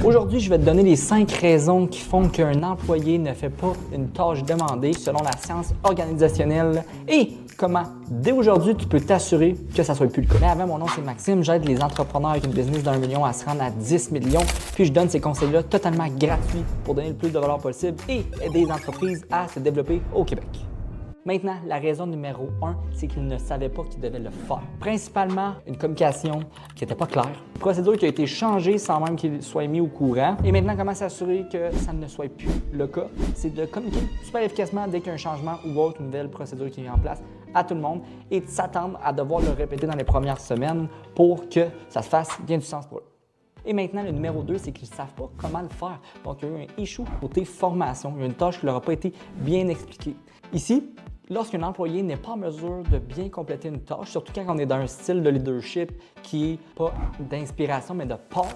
Aujourd'hui, je vais te donner les 5 raisons qui font qu'un employé ne fait pas une tâche demandée selon la science organisationnelle et comment, dès aujourd'hui, tu peux t'assurer que ça ne soit plus le cas. Mais avant, mon nom c'est Maxime, j'aide les entrepreneurs avec une business d'1 million à se rendre à 10 millions, puis je donne ces conseils-là totalement gratuits pour donner le plus de valeur possible et aider les entreprises à se développer au Québec. Maintenant, la raison numéro 1, c'est qu'ils ne savaient pas qu'ils devaient le faire. Principalement, une communication qui n'était pas claire, une procédure qui a été changée sans même qu'ils soient mis au courant. Et maintenant, comment s'assurer que ça ne soit plus le cas? C'est de communiquer super efficacement dès qu'il y a un changement ou autre, une nouvelle procédure qui est mise en place à tout le monde et de s'attendre à devoir le répéter dans les premières semaines pour que ça se fasse bien du sens pour eux. Et maintenant, le numéro 2, c'est qu'ils ne savent pas comment le faire. Donc, il y a eu un issue côté formation. Il y a une tâche qui ne leur a pas été bien expliquée. Ici, lorsqu'un employé n'est pas en mesure de bien compléter une tâche, surtout quand on est dans un style de leadership qui n'est pas d'inspiration, mais de passe,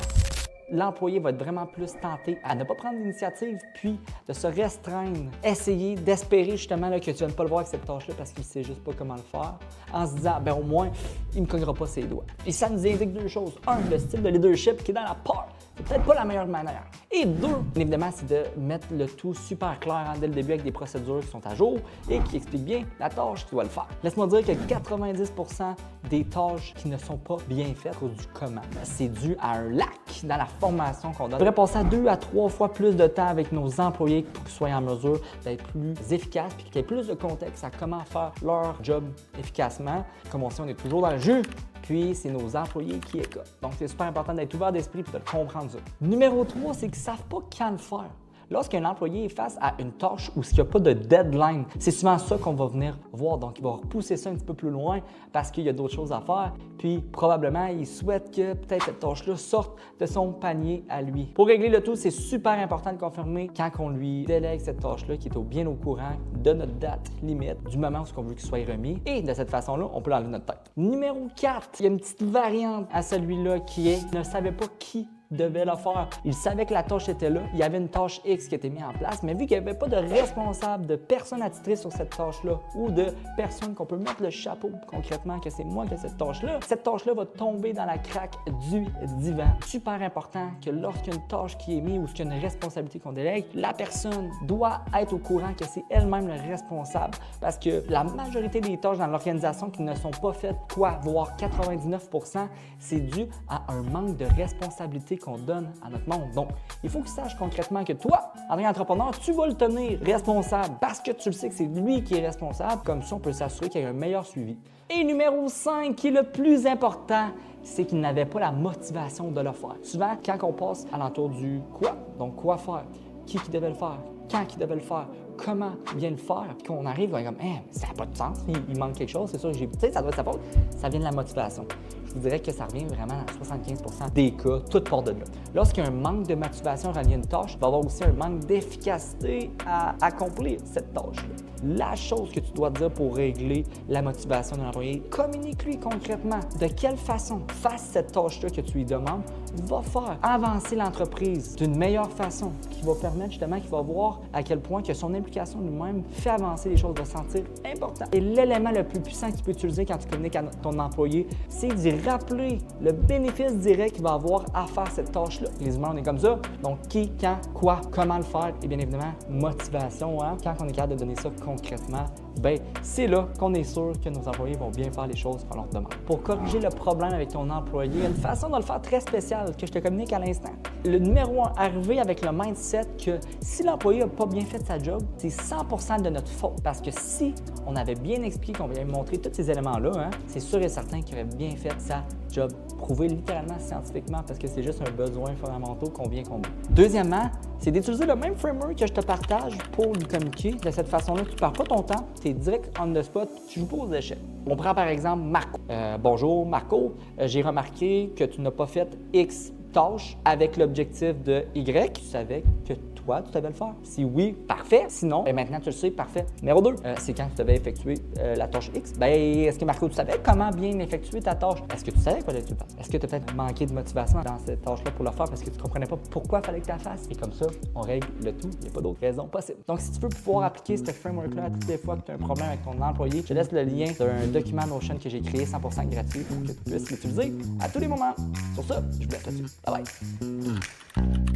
l'employé va être vraiment plus tenté à ne pas prendre l'initiative, puis de se restreindre, essayer d'espérer justement là, que tu ne viennes pas le voir avec cette tâche-là parce qu'il ne sait juste pas comment le faire, en se disant, ben au moins, il ne me cognera pas ses doigts. Et ça nous indique deux choses. Un, le style de leadership qui est dans la peur. C'est peut-être pas la meilleure manière. Et deux, évidemment, c'est de mettre le tout super clair dès le début avec des procédures qui sont à jour et qui expliquent bien la tâche qui doit le faire. Laisse-moi dire que 90% des tâches qui ne sont pas bien faites à cause du comment, c'est dû à un lac dans la formation qu'on donne. On devrait passer à 2 à 3 fois plus de temps avec nos employés pour qu'ils soient en mesure d'être plus efficaces et qu'il y ait plus de contexte à comment faire leur job efficacement. Comme on sait, on est toujours dans le jus. Puis, c'est nos employés qui écoutent. Donc, c'est super important d'être ouvert d'esprit et de comprendre ça. Numéro 3, c'est qu'ils ne savent pas quand le faire. Lorsqu'un employé est face à une tâche où il n'y a pas de deadline, c'est souvent ça qu'on va venir voir. Donc, il va repousser ça un petit peu plus loin parce qu'il y a d'autres choses à faire. Puis, probablement, il souhaite que peut-être cette tâche-là sorte de son panier à lui. Pour régler le tout, c'est super important de confirmer quand on lui délègue cette tâche-là, qui est bien au courant de notre date limite, du moment où on veut qu'il soit remis. Et de cette façon-là, on peut l'enlever de notre tête. Numéro 4, il y a une petite variante à celui-là qui est « ne savait pas qui devait le faire. » Il savait que la tâche était là, il y avait une tâche X qui était mise en place, mais vu qu'il n'y avait pas de responsable, de personne attitrée sur cette tâche-là ou de personne qu'on peut mettre le chapeau concrètement que c'est moi qui ai cette tâche-là va tomber dans la craque du divan. Super important que lorsqu'il y a une tâche qui est mise ou qu'il y a une responsabilité qu'on délègue, la personne doit être au courant que c'est elle-même le responsable parce que la majorité des tâches dans l'organisation qui ne sont pas faites, voire 99%, c'est dû à un manque de responsabilité qu'on donne à notre monde. Donc, il faut qu'il sache concrètement que toi, en tant qu'entrepreneur, tu vas le tenir responsable parce que tu le sais que c'est lui qui est responsable. Comme ça, on peut s'assurer qu'il y a un meilleur suivi. Et numéro 5, qui est le plus important, c'est qu'il n'avait pas la motivation de le faire. Souvent, quand on passe à l'entour du quoi, donc quoi faire, qui devait le faire, quand qui devait le faire, comment bien le faire, puis qu'on arrive, on est comme, ça n'a pas de sens, il manque quelque chose, c'est sûr que j'ai. Tu sais, ça doit être sa faute. Ça vient de la motivation. Je vous dirais que ça revient vraiment à 75% des cas, tout part de là. Lorsqu'il y a un manque de motivation à relier une tâche, il va y avoir aussi un manque d'efficacité à accomplir cette tâche-là. La chose que tu dois dire pour régler la motivation de l'employé, communique-lui concrètement de quelle façon, face cette tâche-là que tu lui demandes, va faire avancer l'entreprise d'une meilleure façon, qui va permettre justement qu'il va voir à quel point que son implication lui-même fait avancer les choses, va se sentir important. Et l'élément le plus puissant que tu peux utiliser quand tu communiques à ton employé, c'est d'y rappeler le bénéfice direct qu'il va avoir à faire cette tâche-là. Les humains, on est comme ça. Donc, qui, quand, quoi, comment le faire et bien évidemment, motivation. Quand on est capable de donner ça concrètement, ben c'est là qu'on est sûr que nos employés vont bien faire les choses qu'on leur demande. Pour corriger le problème avec ton employé, il y a une façon de le faire très spéciale que je te communique à l'instant. Le numéro 1, arriver avec le mindset que si l'employé n'a pas bien fait sa job, c'est 100% de notre faute. Parce que si on avait bien expliqué, qu'on avait montré tous ces éléments-là, c'est sûr et certain qu'il aurait bien fait sa job. Prouvé littéralement scientifiquement parce que c'est juste un besoin fondamental qu'on vient combler. Deuxièmement, c'est d'utiliser le même framework que je te partage pour lui communiquer. De cette façon-là, tu ne perds pas ton temps, tu es direct on the spot, tu joues pas aux échecs. On prend par exemple Marco. Bonjour Marco, j'ai remarqué que tu n'as pas fait X tâche avec l'objectif de Y. Tu savais que toi, tu devais le faire. Si oui, parfait. Sinon, maintenant tu le sais, parfait. Numéro 2, c'est quand tu devais effectuer la tâche X. Est-ce que Marco, tu savais comment bien effectuer ta tâche? Est-ce que tu savais quoi tu le fasses? Est-ce que tu as peut-être manqué de motivation dans cette tâche-là pour le faire parce que tu ne comprenais pas pourquoi il fallait que tu la fasses? Et comme ça, on règle le tout. Il n'y a pas d'autre raison possible. Donc, si tu veux pouvoir appliquer ce framework-là à toutes les fois que tu as un problème avec ton employé, je te laisse le lien d'un document Notion que j'ai créé 100% gratuit pour que tu puisses l'utiliser à tous les moments. Sur ça, je vous laisse là-dessus. Bye bye!